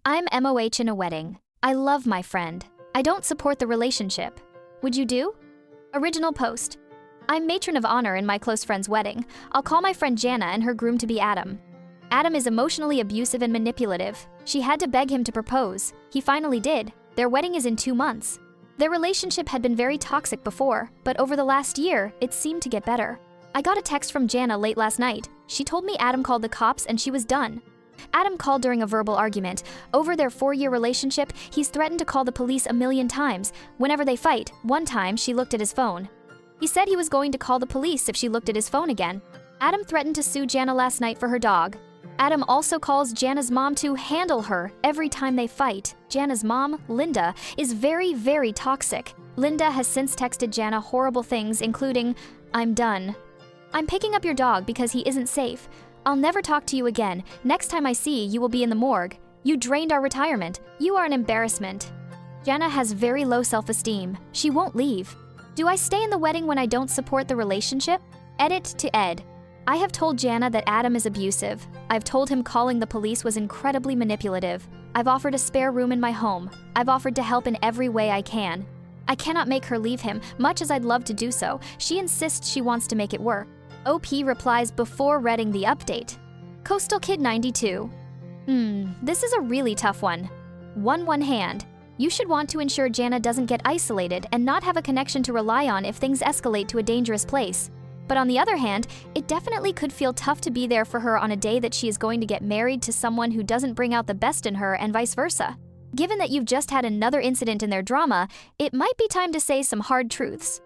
I'm MOH in a wedding. I love my friend. I don't support the relationship. Would you do? Original post. I'm matron of honor in my close friend's wedding. I'll call my friend Jana and her groom to be Adam. Adam is emotionally abusive and manipulative. She had to beg him to propose. He finally did. Their wedding is in 2 months. Their relationship had been very toxic before, but over the last year, it seemed to get better. I got a text from Jana late last night. She told me Adam called the cops and she was done. Adam called during a verbal argument. Over their 4-year relationship, he's threatened to call the police a million times. Whenever they fight, one time she looked at his phone. He said he was going to call the police if she looked at his phone again. Adam threatened to sue Jana last night for her dog. Adam also calls Jana's mom to handle her every time they fight. Jana's mom, Linda, is very, very toxic. Linda has since texted Jana horrible things, including, "I'm done. I'm picking up your dog because he isn't safe. I'll never talk to you again. Next time I see you will be in the morgue. You drained our retirement. You are an embarrassment." Jana has very low self-esteem. She won't leave. Do I stay in the wedding when I don't support the relationship? Edit to Ed. I have told Jana that Adam is abusive. I've told him calling the police was incredibly manipulative. I've offered a spare room in my home. I've offered to help in every way I can. I cannot make her leave him, much as I'd love to do so. She insists she wants to make it work. OP replies before reading the update. Coastal Kid 92. This is a really tough one. One hand. You should want to ensure Jana doesn't get isolated and not have a connection to rely on if things escalate to a dangerous place. But on the other hand, it definitely could feel tough to be there for her on a day that she is going to get married to someone who doesn't bring out the best in her and vice versa. Given that you've just had another incident in their drama, it might be time to say some hard truths.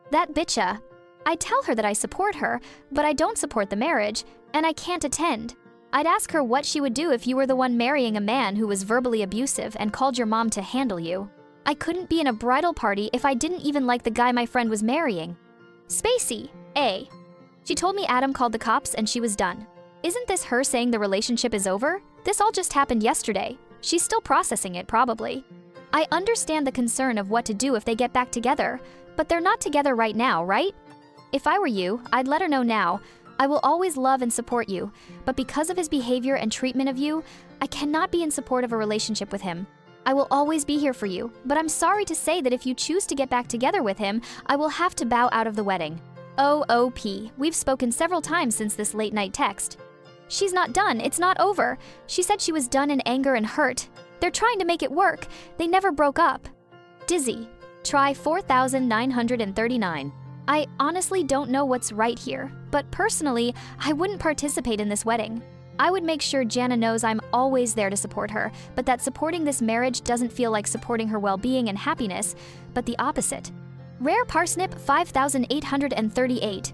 That bitcha. I tell her that I support her, but I don't support the marriage, and I can't attend. I'd ask her what she would do if you were the one marrying a man who was verbally abusive and called your mom to handle you. I couldn't be in a bridal party if I didn't even like the guy my friend was marrying. Spacey, A. She told me Adam called the cops and she was done. Isn't this her saying the relationship is over? This all just happened yesterday. She's still processing it, probably. I understand the concern of what to do if they get back together, but they're not together right now, right? If I were you, I'd let her know now. I will always love and support you, but because of his behavior and treatment of you, I cannot be in support of a relationship with him. I will always be here for you, but I'm sorry to say that if you choose to get back together with him, I will have to bow out of the wedding. OOP, we've spoken several times since this late night text. She's not done, it's not over. She said she was done in anger and hurt. They're trying to make it work. They never broke up. Dizzy, try 4,939. I honestly don't know what's right here, but personally, I wouldn't participate in this wedding. I would make sure Jana knows I'm always there to support her, but that supporting this marriage doesn't feel like supporting her well-being and happiness, but the opposite. Rare Parsnip 5,838.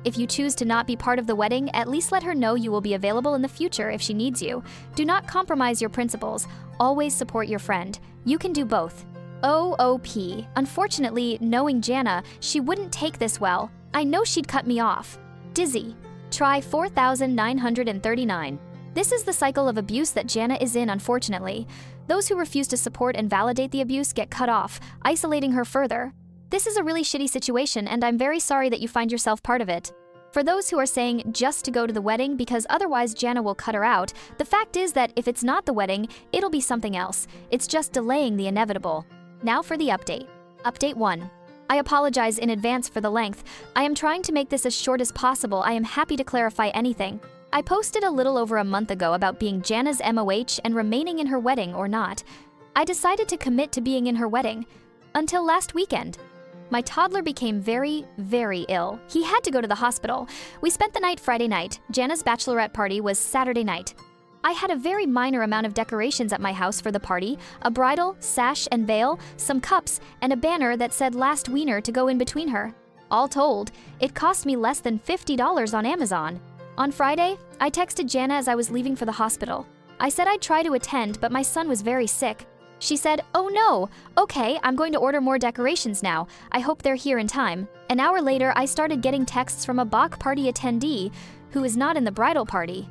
If you choose to not be part of the wedding, at least let her know you will be available in the future if she needs you. Do not compromise your principles. Always support your friend. You can do both. OOP. Unfortunately, knowing Jana, she wouldn't take this well. I know she'd cut me off. Dizzy. Try 4,939. This is the cycle of abuse that Jana is in, unfortunately. Those who refuse to support and validate the abuse get cut off, isolating her further. This is a really shitty situation, and I'm very sorry that you find yourself part of it. For those who are saying just to go to the wedding because otherwise Jana will cut her out, the fact is that if it's not the wedding, it'll be something else. It's just delaying the inevitable. Now for the update. Update 1. I apologize in advance for the length. I am trying to make this as short as possible. I am happy to clarify anything. I posted a little over a month ago about being Jana's MOH and remaining in her wedding or not. I decided to commit to being in her wedding. Until last weekend. My toddler became very, very ill. He had to go to the hospital. We spent the night Friday night. Jana's bachelorette party was Saturday night. I had a very minor amount of decorations at my house for the party, a bridal, sash and veil, some cups, and a banner that said last wiener to go in between her. All told, it cost me less than $50 on Amazon. On Friday, I texted Jana as I was leaving for the hospital. I said I'd try to attend, but my son was very sick. She said, "Oh no, okay, I'm going to order more decorations now. I hope they're here in time." An hour later, I started getting texts from a Bach party attendee who is not in the bridal party.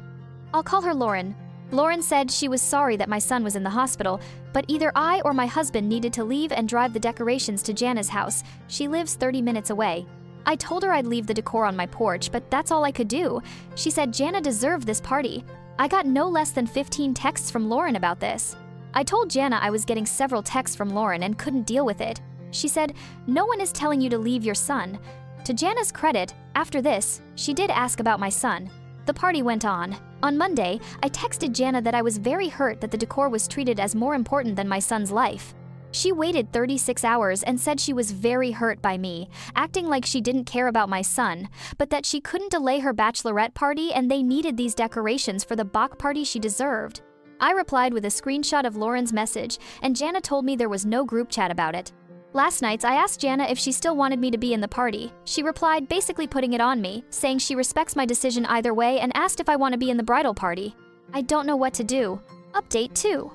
I'll call her Lauren. Lauren said she was sorry that my son was in the hospital, but either I or my husband needed to leave and drive the decorations to Jana's house. She lives 30 minutes away. I told her I'd leave the decor on my porch, but that's all I could do. She said Jana deserved this party. I got no less than 15 texts from Lauren about this. I told Jana I was getting several texts from Lauren and couldn't deal with it. She said, "No one is telling you to leave your son." To Jana's credit, after this, she did ask about my son. The party went on. On Monday, I texted Jana that I was very hurt that the decor was treated as more important than my son's life. She waited 36 hours and said she was very hurt by me, acting like she didn't care about my son, but that she couldn't delay her bachelorette party and they needed these decorations for the Bach party she deserved. I replied with a screenshot of Lauren's message, and Jana told me there was no group chat about it. Last night, I asked Jana if she still wanted me to be in the party. She replied, basically putting it on me, saying she respects my decision either way and asked if I want to be in the bridal party. I don't know what to do. Update 2.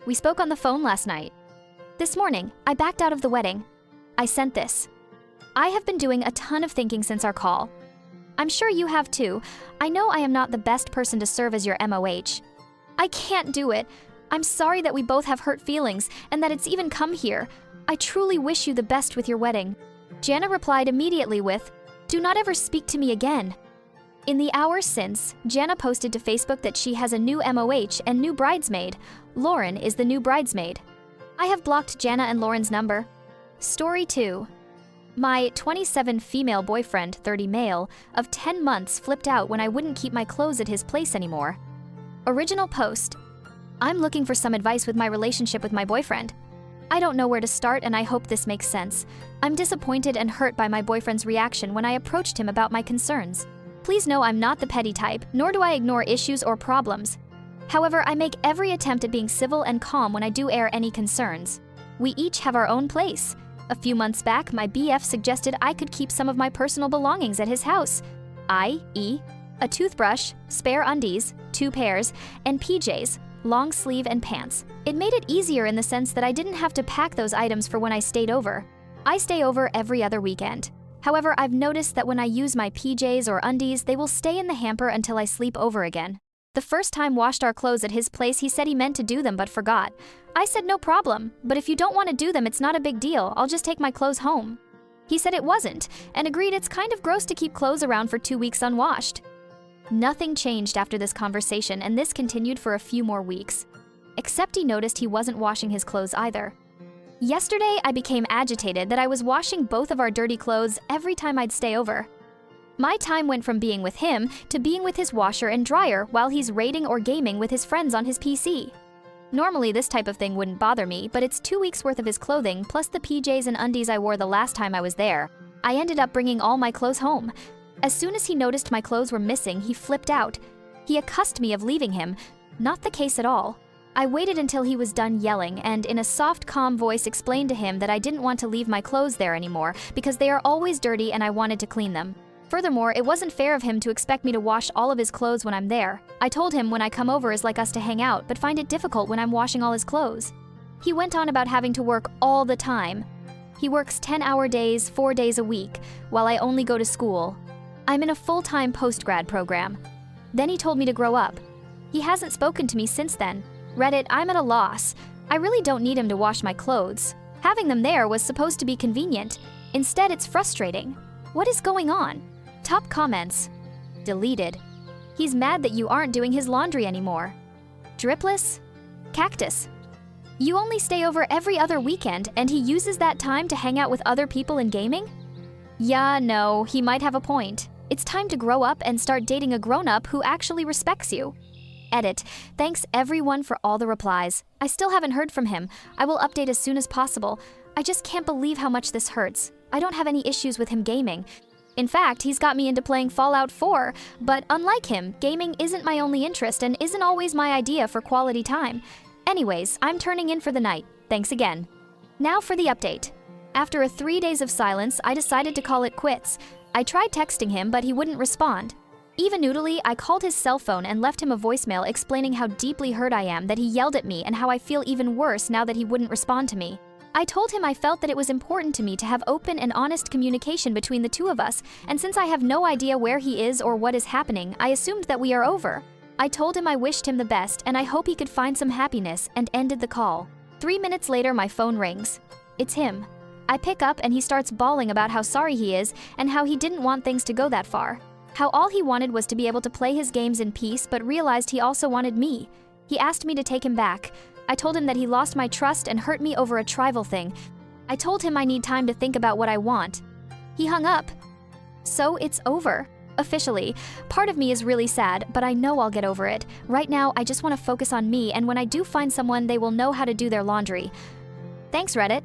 We spoke on the phone last night. This morning, I backed out of the wedding. I sent this. I have been doing a ton of thinking since our call. I'm sure you have too. I know I am not the best person to serve as your MOH. I can't do it. I'm sorry that we both have hurt feelings and that it's even come here. I truly wish you the best with your wedding. Jana replied immediately with, "Do not ever speak to me again." In the hours since, Jana posted to Facebook that she has a new MOH and new bridesmaid. Lauren is the new bridesmaid. I have blocked Jana and Lauren's number. Story 2. My 27 female boyfriend, 30 male, of 10 months flipped out when I wouldn't keep my clothes at his place anymore. Original post. I'm looking for some advice with my relationship with my boyfriend. I don't know where to start and I hope this makes sense. I'm disappointed and hurt by my boyfriend's reaction when I approached him about my concerns. Please know I'm not the petty type, nor do I ignore issues or problems. However, I make every attempt at being civil and calm when I do air any concerns. We each have our own place. A few months back, my BF suggested I could keep some of my personal belongings at his house, i.e., a toothbrush, spare undies, 2 pairs, and PJs, long sleeve and pants. It made it easier in the sense that I didn't have to pack those items for when I stayed over. I stay over every other weekend. However, I've noticed that when I use my PJs or undies, they will stay in the hamper until I sleep over again. The first time washed our clothes at his place, he said he meant to do them but forgot. I said no problem, but if you don't want to do them, it's not a big deal. I'll just take my clothes home. He said it wasn't, and agreed it's kind of gross to keep clothes around for 2 weeks unwashed. Nothing changed after this conversation, and this continued for a few more weeks. Except he noticed he wasn't washing his clothes either. Yesterday, I became agitated that I was washing both of our dirty clothes every time I'd stay over. My time went from being with him to being with his washer and dryer while he's raiding or gaming with his friends on his PC. Normally, this type of thing wouldn't bother me, but it's 2 weeks worth of his clothing plus the PJs and undies I wore the last time I was there. I ended up bringing all my clothes home. As soon as he noticed my clothes were missing, he flipped out. He accused me of leaving him. Not the case at all. I waited until he was done yelling and, in a soft, calm voice, explained to him that I didn't want to leave my clothes there anymore because they are always dirty and I wanted to clean them. Furthermore, it wasn't fair of him to expect me to wash all of his clothes when I'm there. I told him when I come over is like us to hang out, but find it difficult when I'm washing all his clothes. He went on about having to work all the time. He works 10-hour days, 4 days a week, while I only go to school. I'm in a full-time post-grad program. Then he told me to grow up. He hasn't spoken to me since then. Reddit, I'm at a loss. I really don't need him to wash my clothes. Having them there was supposed to be convenient. Instead, it's frustrating. What is going on? Top comments. Deleted. He's mad that you aren't doing his laundry anymore. Dripless? Cactus. You only stay over every other weekend and he uses that time to hang out with other people in gaming? Yeah, no, he might have a point. It's time to grow up and start dating a grown-up who actually respects you. Edit. Thanks everyone for all the replies. I still haven't heard from him. I will update as soon as possible. I just can't believe how much this hurts. I don't have any issues with him gaming. In fact, he's got me into playing Fallout 4, but unlike him, gaming isn't my only interest and isn't always my idea for quality time. Anyways, I'm turning in for the night. Thanks again. Now for the update. After 3 days of silence, I decided to call it quits. I tried texting him, but he wouldn't respond. Even noodly, I called his cell phone and left him a voicemail explaining how deeply hurt I am that he yelled at me and how I feel even worse now that he wouldn't respond to me. I told him I felt that it was important to me to have open and honest communication between the two of us, and since I have no idea where he is or what is happening, I assumed that we are over. I told him I wished him the best and I hope he could find some happiness, and ended the call. 3 minutes later, my phone rings. It's him. I pick up and he starts bawling about how sorry he is and how he didn't want things to go that far. How all he wanted was to be able to play his games in peace, but realized he also wanted me. He asked me to take him back. I told him that he lost my trust and hurt me over a trivial thing. I told him I need time to think about what I want. He hung up. So it's over. Officially. Part of me is really sad, but I know I'll get over it. Right now, I just want to focus on me, and when I do find someone, they will know how to do their laundry. Thanks, Reddit.